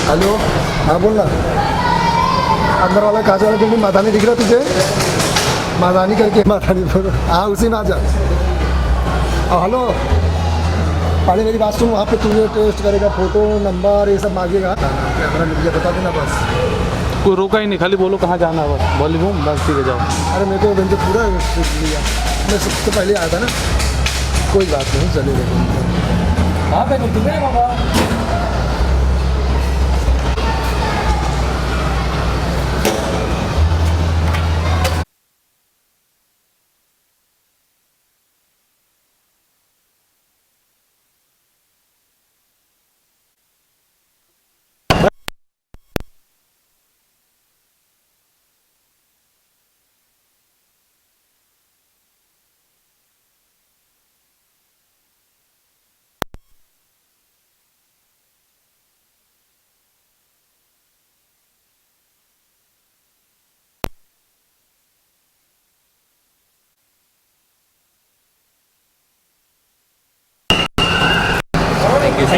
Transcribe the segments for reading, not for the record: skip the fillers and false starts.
Hello, हाँ बोल ना। अंदर वाला कांच वाला बिल्डिंग माधानी दिख रहा तुझे? माधानी करके, माधानी बोलो, हाँ उसी में आ जा। हेलो, पहले मेरी बात सुन, वहाँ पे तुझे टेस्ट करेगा, फोटो नंबर ये सब मांगेगा, कैमरा मिल गया बता देना बस। कोई रोका ही नहीं, खाली बोलो कहाँ जाना है, बस बॉलीवुड बस सीधे जाओ। अरे मेरे को बंदे पूरा लिया, मैं सबसे पहले आया था ना। कोई बात नहीं, चलेगा। हाँ भाई तुम्हें बाबा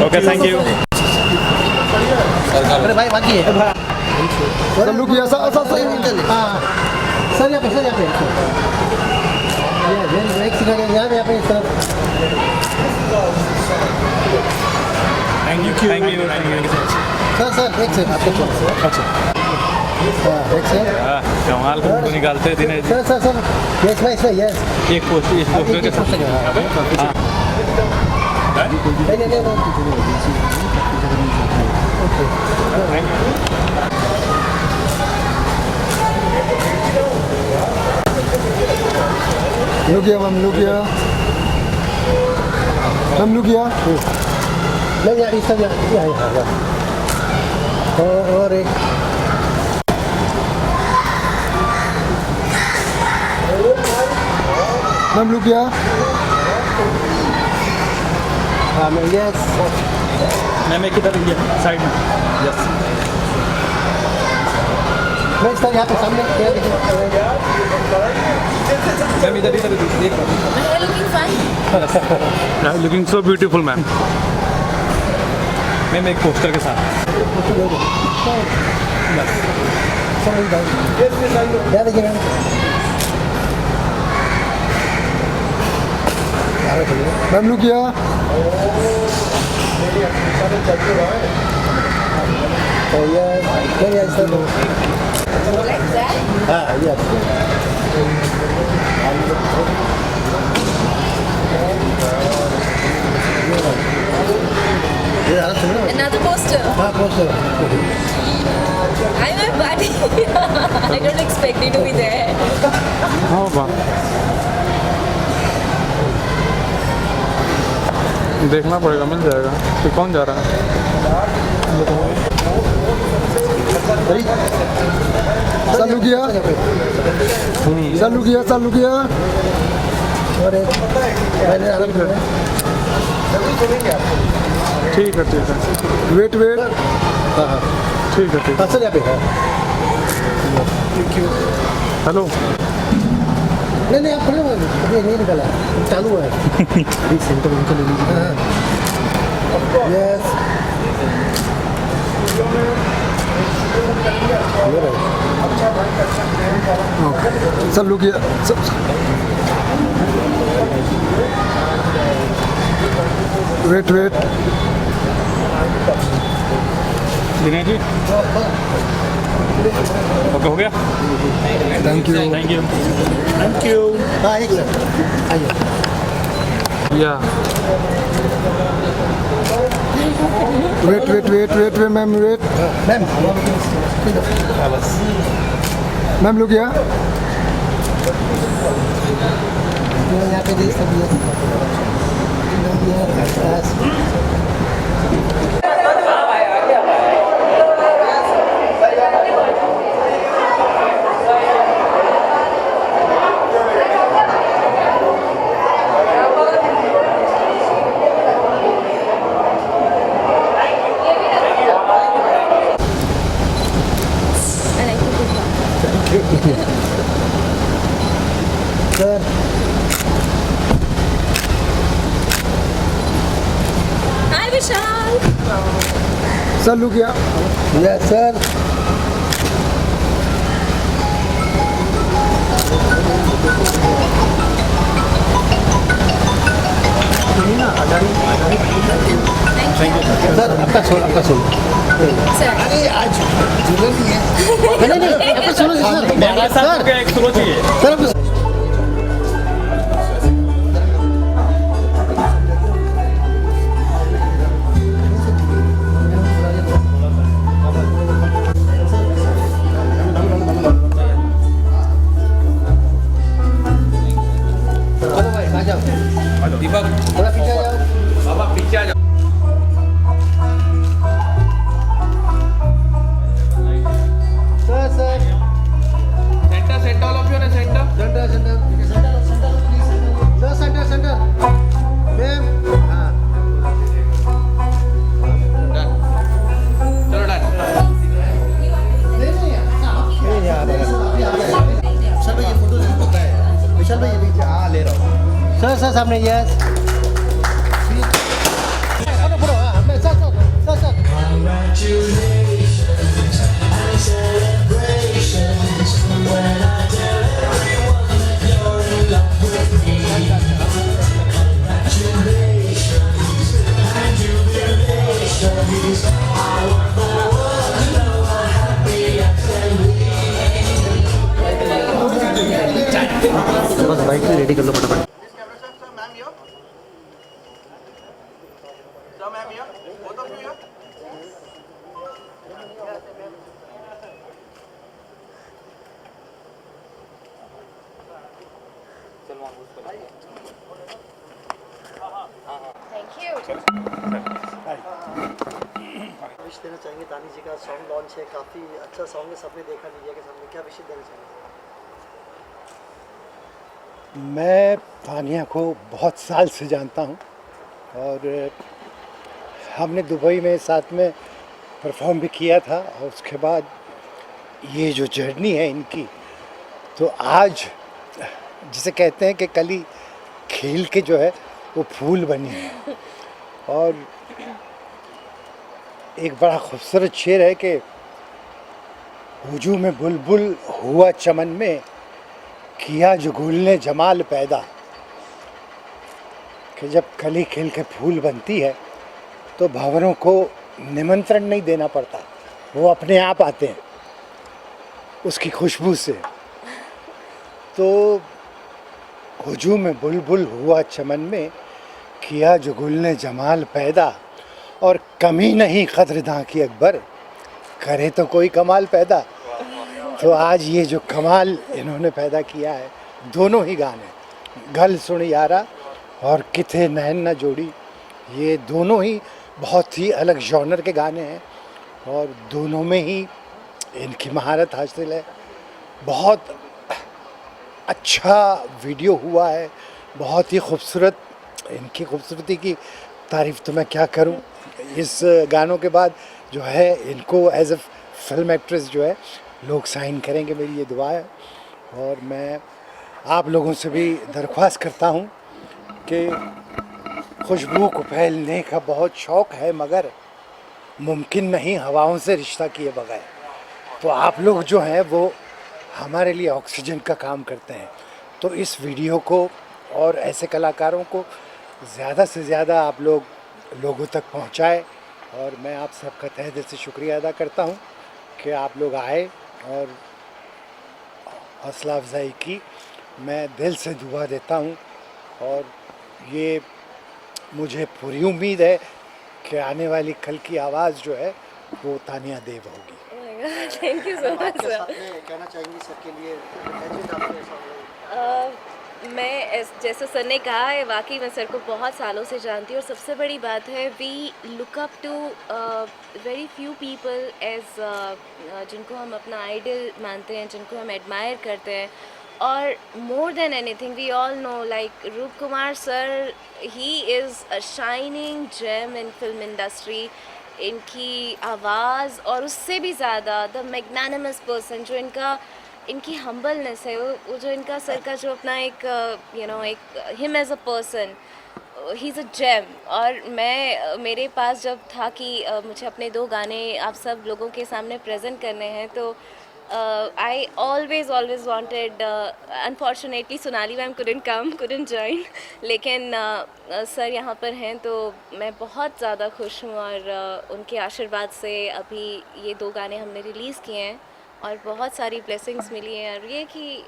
ओके थैंक यू। अरे भाई बाकी है सब लोग ये ऐसा ऐसा सही हाँ सर यहाँ पे सर यहाँ पे एक सेकंड यहाँ पे इस तरफ थैंक यू सर एक सेकंड आपको छोड़ अच्छा हाँ एक सेकंड कमाल को निकालते दिन सर यस भाई सर यस एक पोस्ट इस पोस्ट के साथ लुक गया मैम, लुक गया मैम, लुक गया। नहीं यार इस सब यहाँ और एक मैम लुक गया। हाँ मैं यस मैं किधर साइड में यस मैं सर यहाँ पे सामने क्या मैम इधर देख looking fine. Looking so beautiful ma'am. Ma'am एक पोस्टर के साथ क्या देखिए मैम मैम लुक गया। तो यस सर Like that? हाँ यस Another poster. हाँ poster I'm a buddy. I don't expect you to be there. हाँ बाबा देखना पड़ेगा, मिल जाएगा। तो कौन जा रहा है? चालू किया, चालू किया, चालू किया। और एक मैंने आराम से ठीक है वेट वेट, हाँ हाँ ठीक है हाँ सर यहाँ पे हाँ हेलो नहीं आप खड़े हो अभी नहीं निकला चालू है प्लीज सेंटर उनको ले लीजिए यस चालू किया। Wait wait, Dinesh ji okay हो गया। Thank you. थैंक यू हाँ एक सर आइए या wait wait wait wait wait ma'am wait. Ma'am ma'am look गया। यहाँ पे देख I like to cook. Sir Hi Vishal. Sir look किया यस सर। सर आपका सोलो Sir. अरे आज जुलर नहीं है। नहीं आपका सोलो सर। एक सुनो चाहिए सर आपका चलो भाई आ जाओ। दीपक थोड़ा पीछे आ जाओ। बाबा पीछे आ जाओ sir sir centre centre all of you ना centre centre centre please sir centre ma'am हाँ चलो डन सर भाई ये फोटो विशाल भाई ये लीजिए। हाँ ले रहा हूँ सर सामने यस फोटो हाँ मैं सर बस बाइक भी रेडी कर लो फटाफट। Thank you. विश देना चाहेंगे तानी जी का सॉन्ग लॉन्च है, काफ़ी अच्छा सॉन्ग है, सबने देखा मीडिया के सामने, क्या विश देना चाहेंगे? मैं तानिया को बहुत साल से जानता हूँ और हमने दुबई में साथ में परफॉर्म भी किया था और उसके बाद ये जो जर्नी है इनकी, तो आज जिसे कहते हैं कि कली खिल के जो है वो फूल बनी है। और एक बड़ा खूबसूरत शेर है कि हुजूम में बुलबुल हुआ चमन में, किया जो गुल ने जमाल पैदा। कि जब कली खिल के फूल बनती है तो भंवरों को निमंत्रण नहीं देना पड़ता, वो अपने आप आते हैं उसकी खुशबू से। तो हुजूम में बुलबुल हुआ चमन में, किया जो गुल ने जमाल पैदा। और कमी नहीं कद्रदां की अकबर, करे तो कोई कमाल पैदा। तो आज ये जो कमाल इन्होंने पैदा किया है, दोनों ही गाने गल सुन यारा और किथे नैन न जोड़ी, ये दोनों ही बहुत ही अलग जॉनर के गाने हैं और दोनों में ही इनकी महारत हासिल है। बहुत अच्छा वीडियो हुआ है, बहुत ही खूबसूरत। इनकी खूबसूरती की तारीफ़ तो मैं क्या करूं। इस गानों के बाद जो है इनको एज ए फिल्म एक्ट्रेस जो है लोग साइन करेंगे, मेरी ये दुआ है। और मैं आप लोगों से भी दरख्वास्त करता हूं कि खुशबू को फैलने का बहुत शौक़ है, मगर मुमकिन नहीं हवाओं से रिश्ता किए बगैर। तो आप लोग जो हैं वो हमारे लिए ऑक्सीजन का काम करते हैं। तो इस वीडियो को और ऐसे कलाकारों को ज़्यादा से ज़्यादा आप लोग लोगों तक पहुंचाएं। और मैं आप सबका तहे दिल से शुक्रिया अदा करता हूं कि आप लोग आए और हौसला अफजाई की। मैं दिल से दुआ देता हूं और ये मुझे पूरी उम्मीद है कि आने वाली कल की आवाज़ जो है वो तानिया देव होगी। Oh my God, thank you so much, आपके sir. साथ में कहना चाहेंगी सबके लिए legend आपके सॉन्ग है। जैसे सर ने कहा है, वाकई मैं सर को बहुत सालों से जानती हूँ और सबसे बड़ी बात है we look up to very few people as जिनको हम अपना आइडल मानते हैं, जिनको हम एडमायर करते हैं। और more than anything we all know like Roop Kumar sir, he is a shining gem in film industry. इनकी आवाज़ और उससे भी ज़्यादा द मैग्नानिमस पर्सन जो इनका इनकी हम्बलनेस है, वो जो इनका सर का जो अपना एक एक him as a person, he is a gem. और मैं मेरे पास जब था कि मुझे अपने 2 गाने आप सब लोगों के सामने प्रेजेंट करने हैं, तो I always wanted, unfortunately Sonali ma'am couldn't join, लेकिन सर यहाँ पर हैं तो मैं बहुत ज़्यादा खुश हूँ। और उनके आशीर्वाद से अभी ये 2 गाने हमने रिलीज़ किए हैं और बहुत सारी ब्लेसिंग्स मिली हैं। और ये कि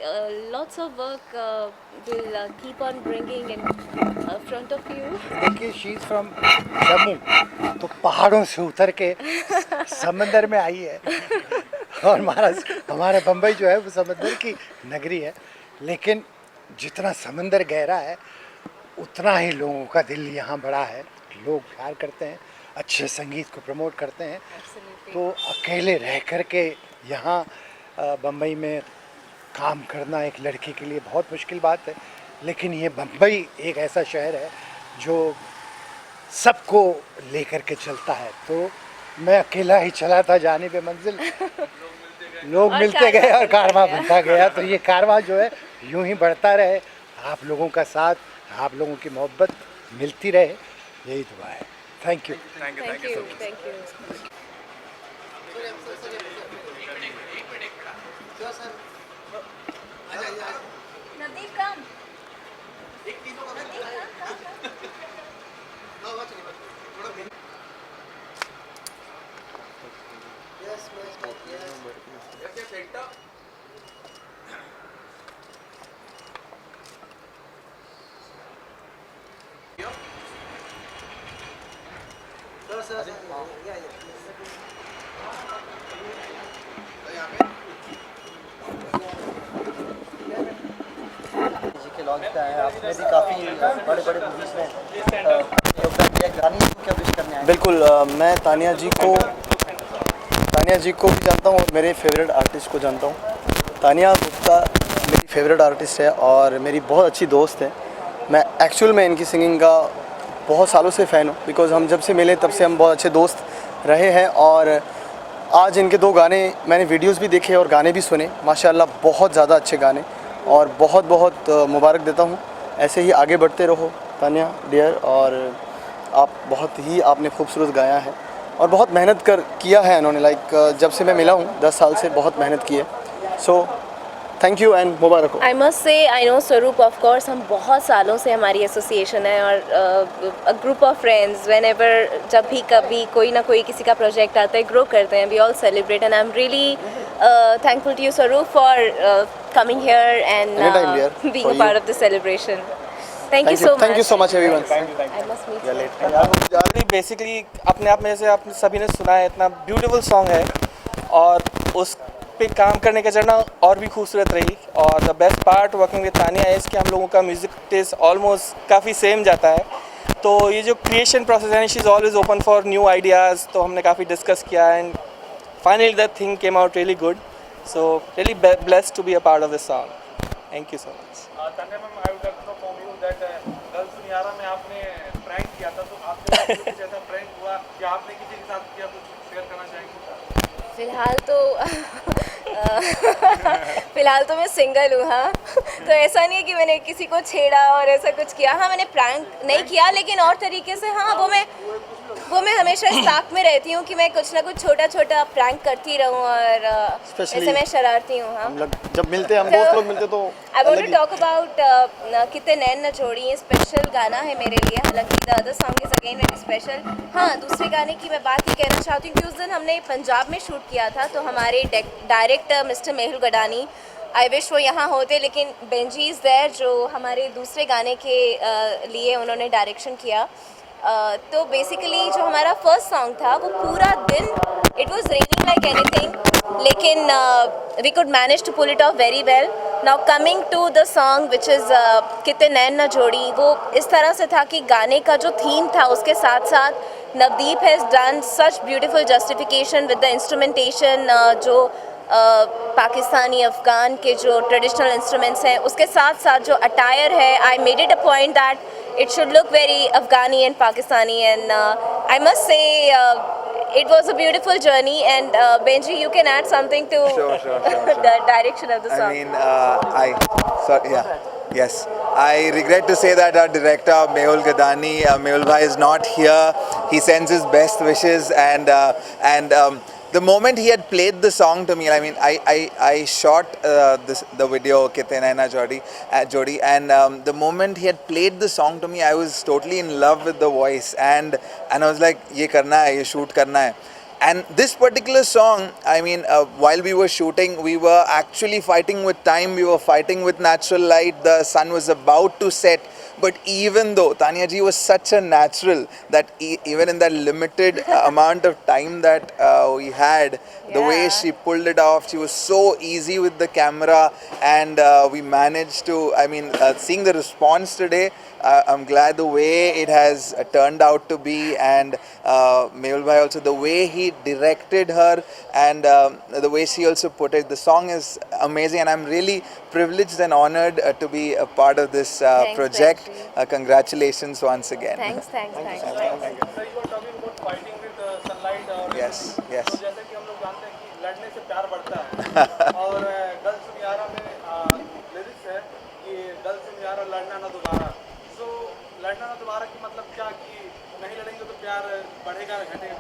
lots of work will keep on bringing in front of you. देखिए, शी इज़ फ्रॉम जम्मू, तो पहाड़ों से उतर के समंदर में आई है। और हमारा बम्बई जो है वो समंदर की नगरी है, लेकिन जितना समंदर गहरा है उतना ही लोगों का दिल यहाँ बड़ा है। लोग प्यार करते हैं, अच्छे संगीत को प्रमोट करते हैं। तो अकेले रह कर के यहाँ बम्बई में काम करना एक लड़की के लिए बहुत मुश्किल बात है, लेकिन ये बम्बई एक ऐसा शहर है जो सबको लेकर के चलता है। तो मैं अकेला ही चला था जाने पे मंजिल, लोग मिलते गए और कारवां बनता गया। तो ये कारवां जो है यूं ही बढ़ता रहे, आप लोगों का साथ, आप लोगों की मोहब्बत मिलती रहे, यही दुआ है। Thank you. Thank you. नदीप कम। जी के लॉन्च पे आए हैं, आपने भी काफ़ी बड़े मूवीज़ में योगदान दिया। गाने को क्या विश करने आए? बिल्कुल, मैं तानिया जी को भी जानता हूँ और मेरे फेवरेट आर्टिस्ट को जानता हूँ। तानिया गुप्ता मेरी फेवरेट आर्टिस्ट है और मेरी बहुत अच्छी दोस्त है। मैं एक्चुअल में इनकी सिंगिंग का बहुत सालों से फ़ैन हूँ, बिकॉज़ हम जब से मिले तब से हम बहुत अच्छे दोस्त रहे हैं। और आज इनके 2 गाने मैंने वीडियोस भी देखे और गाने भी सुने, माशाल्लाह बहुत ज़्यादा अच्छे गाने, और बहुत बहुत मुबारक देता हूँ। ऐसे ही आगे बढ़ते रहो तानिया डियर, और आप बहुत ही आपने खूबसूरत गाया है और बहुत मेहनत किया है इन्होंने। लाइक जब से मैं मिला हूँ 10 साल से बहुत मेहनत की है। सो थैंक यू एंड मुबारक हो। I must say, I know स्वरूप, ऑफ कोर्स हम बहुत सालों से हमारी एसोसिएशन है और a group of friends when ever, जब भी कभी कोई ना कोई किसी का प्रोजेक्ट आता है, ग्रो करते हैं, we all celebrate. And I am really thankful to you, Swaroop, for coming here and Anytime, dear. being For a part you. of the celebration. Thank you so much. Thank you so much everyone. I must meet you. अभी basically अपने आप में, जैसे आप सभी ने सुना है, इतना ब्यूटीफुल सॉन्ग है और उस पे काम करने का जर्ना और भी खूबसूरत रही। और the best part working with Tania is कि हम लोगों का म्यूज़िक टेस्ट ऑलमोस्ट काफ़ी सेम जाता है। तो ये जो क्रिएशन प्रोसेस है, she is always open for new ideas, तो हमने काफ़ी डिस्कस किया and finally that thing came out really good. So really blessed to be a part of this song. Thank you so much. Tania ma'am, I would like to know from you that girls दुनियारा में आपने prank किया था, तो आपके साथ कुछ ऐसा prank हुआ या आपने किसी के साथ किया, कुछ शेयर करना चाहेंगे? फिलहाल तो मैं सिंगल हूँ। हाँ, तो ऐसा नहीं है कि मैंने किसी को छेड़ा और ऐसा कुछ किया। हाँ, मैंने प्रैंक नहीं किया, लेकिन और तरीके से हाँ, वो मैं हमेशा इस ताक में रहती हूँ कि मैं कुछ ना कुछ छोटा प्रैंक करती रहूँ और ऐसे मैं शरारती हूँ। हाँ, हम लोग जब मिलते हैं, हम दोस्त लोग मिलते तो I want to talk about कितने नैन न छोड़ी। ये स्पेशल गाना है मेरे लिए, हालांकि the other song is again very special. हाँ, दूसरे गाने की मैं बात ये कहना चाहती हूँ कि उस दिन हमने पंजाब में शूट किया था, तो हमारे director mister Mehul Gadani, I wish वो यहाँ होते, लेकिन बेंजी इज़ देयर, जो हमारे दूसरे गाने के लिए उन्होंने डायरेक्शन किया। तो बेसिकली जो हमारा फर्स्ट सॉन्ग था वो पूरा दिन it was raining like anything, लेकिन we could manage to pull it off very well. Now coming to the song which is कितने नैन न जोड़ी, वो इस तरह से था कि गाने का जो थीम था उसके साथ साथ Navdeep has done such beautiful justification with the instrumentation, जो पाकिस्तानी अफ़गान के जो ट्रेडिशनल इंस्ट्रूमेंट्स हैं उसके साथ साथ जो अटायर है, I made it a point that it should look very Afghani and Pakistani, and I must say it was a beautiful journey, and Benji, you can add something to Sure. the direction of the song. I mean, yes. I regret to say that our director Mehul Gadani, Mehul Bhai is not here. He sends his best wishes, and the moment he had played the song to me, I mean, I shot the video Kite Naina Jodi, and the moment he had played the song to me, I was totally in love with the voice, and I was like, ye karna hai, ye shoot karna hai. And this particular song, I mean, while we were shooting, we were actually fighting with time, we were fighting with natural light, the sun was about to set. But even though Tanya ji was such a natural that even in that limited amount of time that we had, the way Yeah. she pulled it off, she was so easy with the camera, and we managed to, I mean, seeing the response today, I'm glad the way it has turned out to be, and Mehul Bhai also, the way he directed her, and the way she also put it, the song is amazing, and I'm really privileged and honored to be a part of this Thanks, project. Benji. Congratulations once again. Thanks. Sir you are talking about fighting with sunlight और Yes. तो जैसे कि हम लोग जानते हैं कि लड़ने से प्यार बढ़ता है और गल सुनियारा में लिरिक्स है कि गल सुनियारा लड़ना ना दोबारा. सो लड़ना ना दोबारा की मतलब क्या कि नहीं लड़ेंगे तो प्यार बढ़ेगा घटेगा.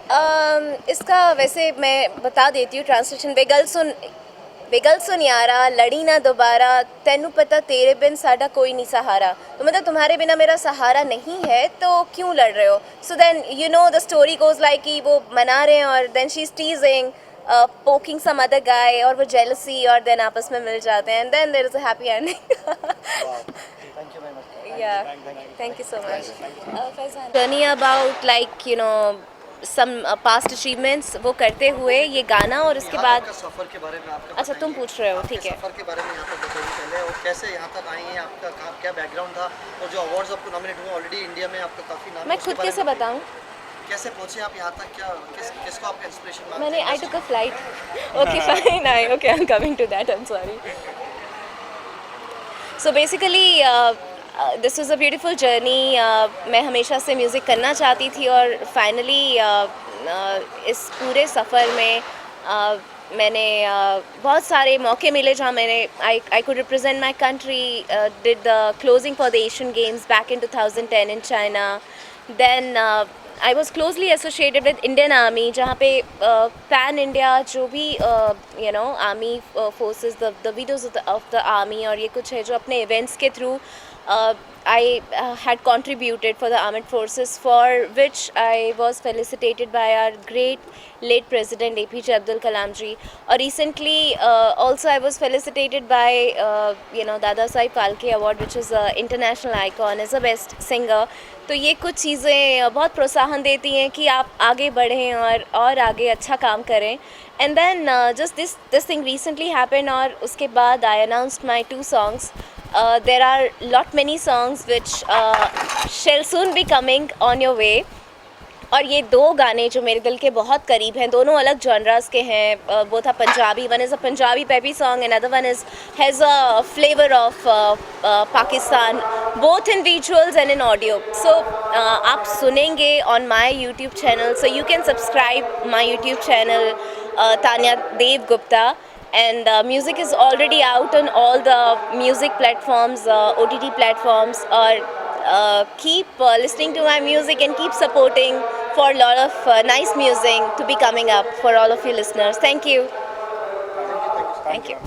इसका वैसे मैं बता देती हूँ ट्रांसलेशन. बेगल सुन यारा लड़ी ना दोबारा, तेनू पता तेरे बिन साडा कोई नहीं सहारा. तो मतलब तुम्हारे बिना मेरा सहारा नहीं है तो क्यों लड़ रहे हो. So then you know the story goes like कि वो मना रहे हैं और then she is teasing poking some other guy, और वो जेलसी, और देन आपस में मिल जाते हैं, and then there is a happy ending. Thank you very much. Yeah, thank you so much. Journey about like you know some past achievements वो करते हुए ये गाना, और उसके बाद आपका सफ़र के बारे में आपका अच्छा तुम पूछ रहे हो, आपके ठीक है. सफ़र के बारे में यहाँ तक बताइए पहले, और कैसे यहाँ तक आई हैं, आपका क्या बैकग्राउंड था, और जो अवार्ड्स आपको नॉमिनेट हुए ऑलरेडी इंडिया में आपका काफ़ी नाम है, मैं उसके खुद बारे कैसे में बताऊँ. कैसे पहुँचे आप यहाँ तक, क्या किसको आपका इंस्पिरेशन मानते मैंने हैं? I took a flight. Okay fine, I okay I am coming to that, I am sorry. So basically this was a beautiful journey. मैं हमेशा से म्यूज़िक करना चाहती थी, और फाइनली इस पूरे सफ़र में मैंने बहुत सारे मौके मिले जहाँ मैंने I could represent my country. Did the closing for the Asian games back in 2010 in China. Then I was closely associated with Indian army, जहाँ पे पैन इंडिया जो भी you know army forces, the videos of the army, और ये कुछ है जो अपने इवेंट्स के through I had contributed for the armed forces, for which I was felicitated by our great late President APJ Abdul Kalam ji. Or recently also I was felicitated by you know Dada Saheb Phalke Award, which is an international icon as a best singer. तो ये कुछ चीज़ें बहुत प्रोत्साहन देती हैं कि आप आगे बढ़ें और आगे अच्छा काम करें. And then just this thing recently happened, और उसके बाद I announced my 2 songs. There are lot many songs which shall soon be coming on your way. और ये 2 गाने जो मेरे दिल के बहुत करीब हैं, दोनों अलग जॉनरास के हैं. Both are Punjabi. One is a Punjabi peppy song, and other one has a flavour of Pakistan, both in visuals and in audio. So आप सुनेंगे on my YouTube channel, so you can subscribe my YouTube channel Tania Dev Gupta. And music is already out on all the music platforms, OTT platforms. Or keep listening to my music and keep supporting for a lot of nice music to be coming up for all of you listeners. Thank you. Thank you.